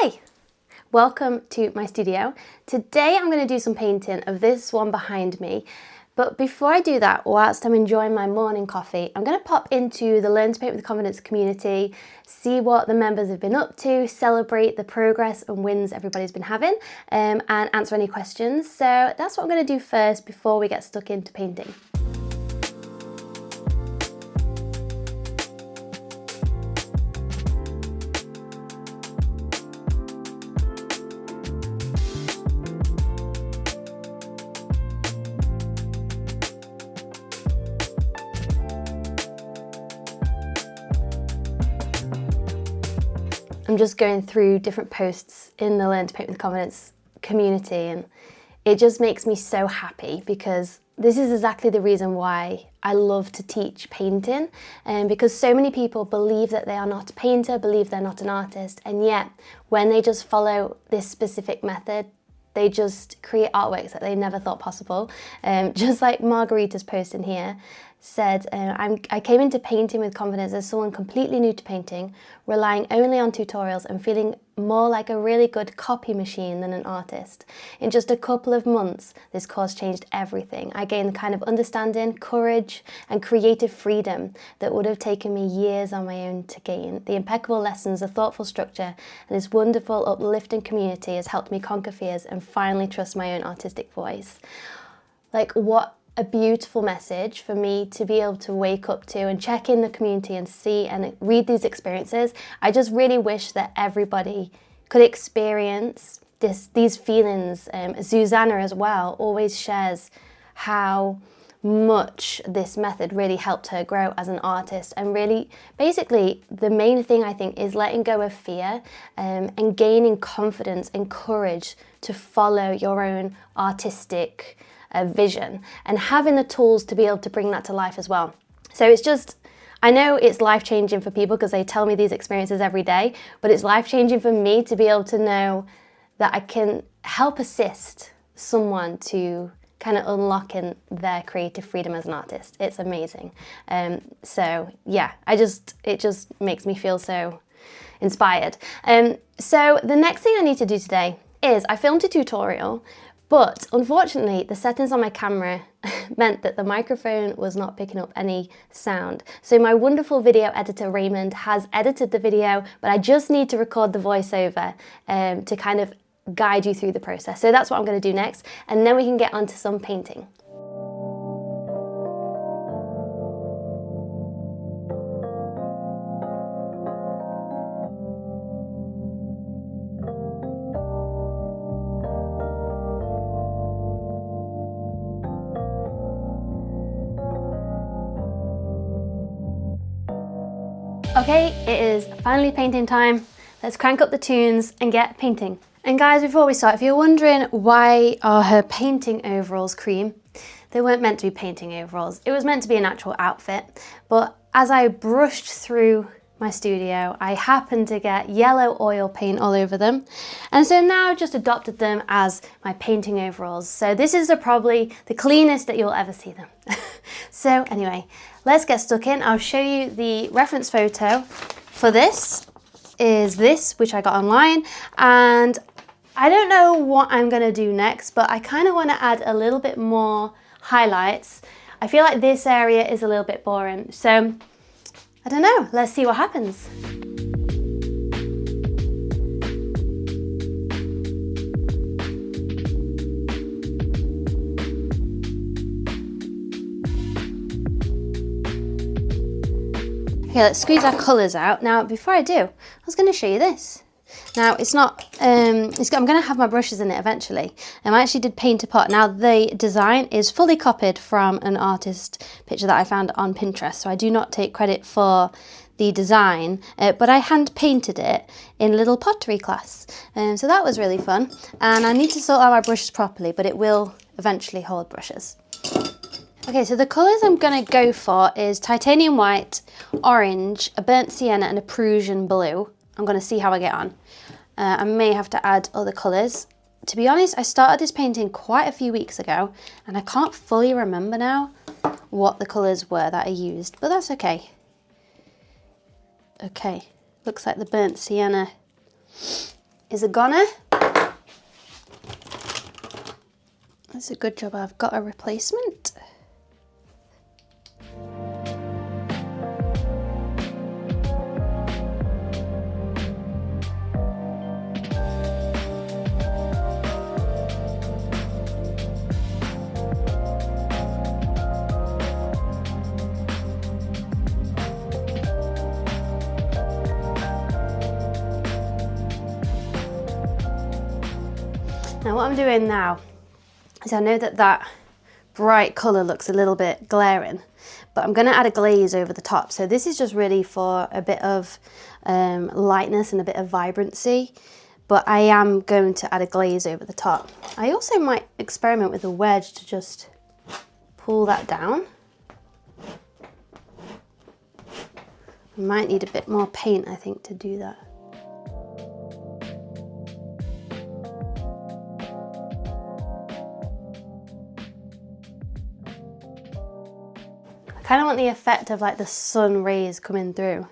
Hi, welcome to my studio. Today I'm going to do some painting of this one behind me. But before I do that, whilst I'm enjoying my morning coffee, I'm going to pop into the Learn to Paint with Confidence community, see what the members have been up to, celebrate the progress and wins everybody's been having, and answer any questions. So that's what I'm going to do first before we get stuck into painting. I'm just going through different posts in the Learn to Paint with Confidence community, and it just makes me so happy because this is exactly the reason why I love to teach painting, because so many people believe that they are not a painter, believe they're not an artist, and yet when they just follow this specific method, they just create artworks that they never thought possible. Just like Margarita's post in here said, I came into painting with confidence as someone completely new to painting, relying only on tutorials and feeling more like a really good copy machine than an artist. In just a couple of months, this course changed everything. I gained the kind of understanding, courage, and creative freedom that would have taken me years on my own to gain. The impeccable lessons, the thoughtful structure, and this wonderful, uplifting community has helped me conquer fears and finally trust my own artistic voice. Like, what a beautiful message for me to be able to wake up to and check in the community and see and read these experiences. I just really wish that everybody could experience these feelings. Susanna as well always shares how much this method really helped her grow as an artist, and really basically the main thing I think is letting go of fear and gaining confidence and courage to follow your own artistic vision and having the tools to be able to bring that to life as well. So it's just, I know it's life-changing for people because they tell me these experiences every day, but it's life-changing for me to be able to know that I can help assist someone to kind of unlocking their creative freedom as an artist. It's amazing. So yeah, it just makes me feel so inspired. So the next thing I need to do today is I filmed a tutorial, but unfortunately the settings on my camera meant that the microphone was not picking up any sound. So my wonderful video editor Raymond has edited the video, but I just need to record the voiceover to kind of guide you through the process. So that's what I'm going to do next, and then we can get on to some painting. Okay, it is finally painting time. Let's crank up the tunes and get painting. And guys, before we start, if you're wondering why are her painting overalls cream, they weren't meant to be painting overalls. It was meant to be an actual outfit. But as I brushed through my studio, I happened to get yellow oil paint all over them. And so now I've just adopted them as my painting overalls. So this is probably the cleanest that you'll ever see them. So anyway, let's get stuck in. I'll show you the reference photo for this is this, which I got online. And I don't know what I'm gonna do next, but I kind of want to add a little bit more highlights. I feel like this area is a little bit boring. So I don't know, let's see what happens. Okay, let's squeeze our colours out. Now, before I do, I was going to show you this. Now, it's not, I'm going to have my brushes in it eventually. I actually did paint a pot. Now, the design is fully copied from an artist picture that I found on Pinterest, so I do not take credit for the design, but I hand painted it in a little pottery class. So that was really fun. And I need to sort out my brushes properly, but it will eventually hold brushes. Okay, so the colours I'm going to go for is titanium white, orange, a burnt sienna and a Prussian blue. I'm going to see how I get on. I may have to add other colours. To be honest, I started this painting quite a few weeks ago and I can't fully remember now what the colours were that I used, but that's okay. Okay, looks like the burnt sienna is a goner. That's a good job I've got a replacement. Now what I'm doing now is I know that that bright colour looks a little bit glaring, but I'm going to add a glaze over the top. So this is just really for a bit of lightness and a bit of vibrancy, but I am going to add a glaze over the top. I also might experiment with a wedge to just pull that down. I might need a bit more paint, I think, to do that. I kind of want the effect of like the sun rays coming through.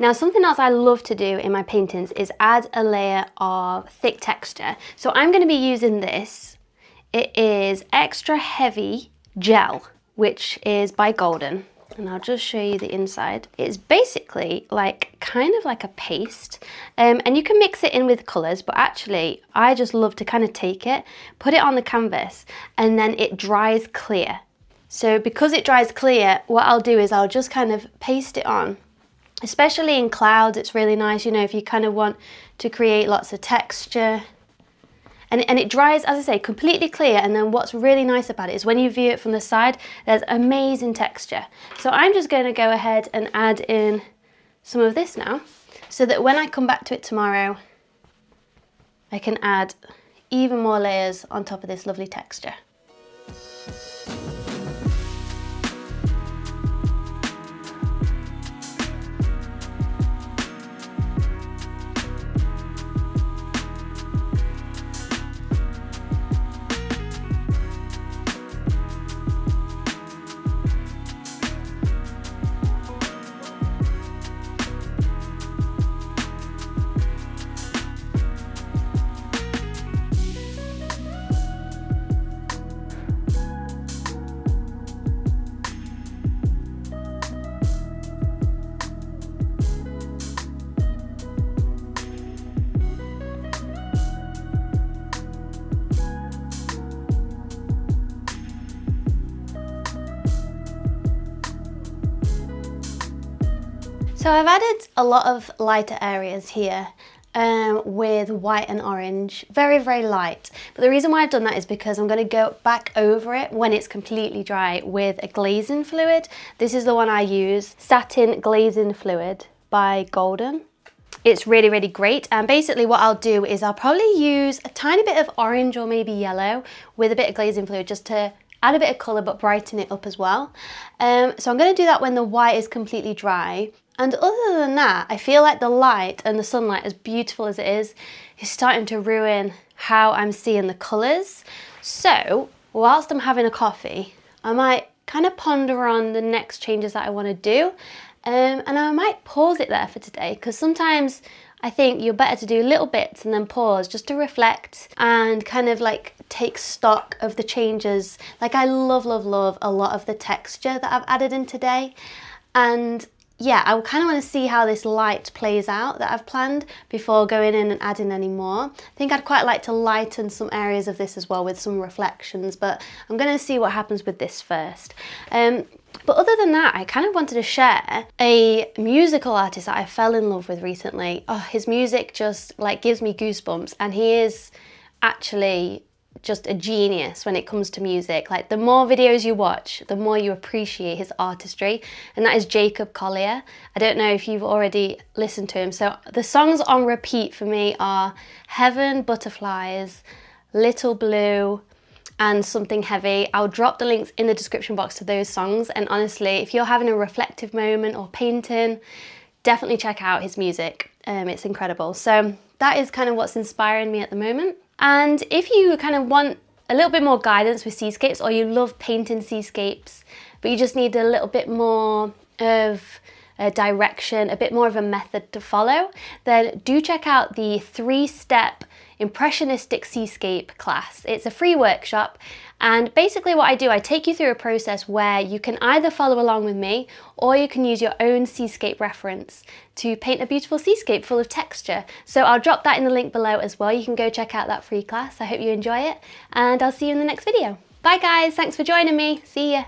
Now something else I love to do in my paintings is add a layer of thick texture. So I'm going to be using this. It is extra heavy gel, which is by Golden. And I'll just show you the inside. It's basically like kind of like a paste, and you can mix it in with colours, but actually I just love to kind of take it, put it on the canvas, and then it dries clear. So because it dries clear, what I'll do is I'll just kind of paste it on. Especially in clouds, it's really nice, you know, if you kind of want to create lots of texture. And it dries, as I say, completely clear, and then what's really nice about it is when you view it from the side, there's amazing texture. So I'm just going to go ahead and add in some of this now, so that when I come back to it tomorrow, I can add even more layers on top of this lovely texture. So I've added a lot of lighter areas here, with white and orange, very, very light. But the reason why I've done that is because I'm going to go back over it when it's completely dry with a glazing fluid. This is the one I use, Satin Glazing Fluid by Golden. It's really, really great. And basically what I'll do is I'll probably use a tiny bit of orange or maybe yellow with a bit of glazing fluid just to add a bit of colour but brighten it up as well. So I'm going to do that when the white is completely dry. And other than that, I feel like the light and the sunlight, as beautiful as it is starting to ruin how I'm seeing the colours. So whilst I'm having a coffee, I might kind of ponder on the next changes that I want to do. And I might pause it there for today, because sometimes I think you're better to do little bits and then pause just to reflect and kind of like take stock of the changes. Like I love, love, love a lot of the texture that I've added in today. And yeah, I kind of want to see how this light plays out that I've planned before going in and adding any more. I think I'd quite like to lighten some areas of this as well with some reflections, but I'm going to see what happens with this first. But other than that, I kind of wanted to share a musical artist that I fell in love with recently. Oh, his music just like gives me goosebumps, and he is actually just a genius when it comes to music. Like the more videos you watch, the more you appreciate his artistry, and that is Jacob Collier. I don't know if you've already listened to him. So the songs on repeat for me are Heaven, Butterflies, Little Blue, and Something Heavy. I'll drop the links in the description box to those songs, and honestly, if you're having a reflective moment or painting, definitely check out his music. It's incredible. So that is kind of what's inspiring me at the moment. And if you kind of want a little bit more guidance with seascapes, or you love painting seascapes, but you just need a little bit more of a direction, a bit more of a method to follow, then do check out the 3-step impressionistic seascape class. It's a free workshop, and basically what I do, I take you through a process where you can either follow along with me, or you can use your own seascape reference to paint a beautiful seascape full of texture. So I'll drop that in the link below as well. You can go check out that free class. I hope you enjoy it, and I'll see you in the next video. Bye guys, thanks for joining me. See ya.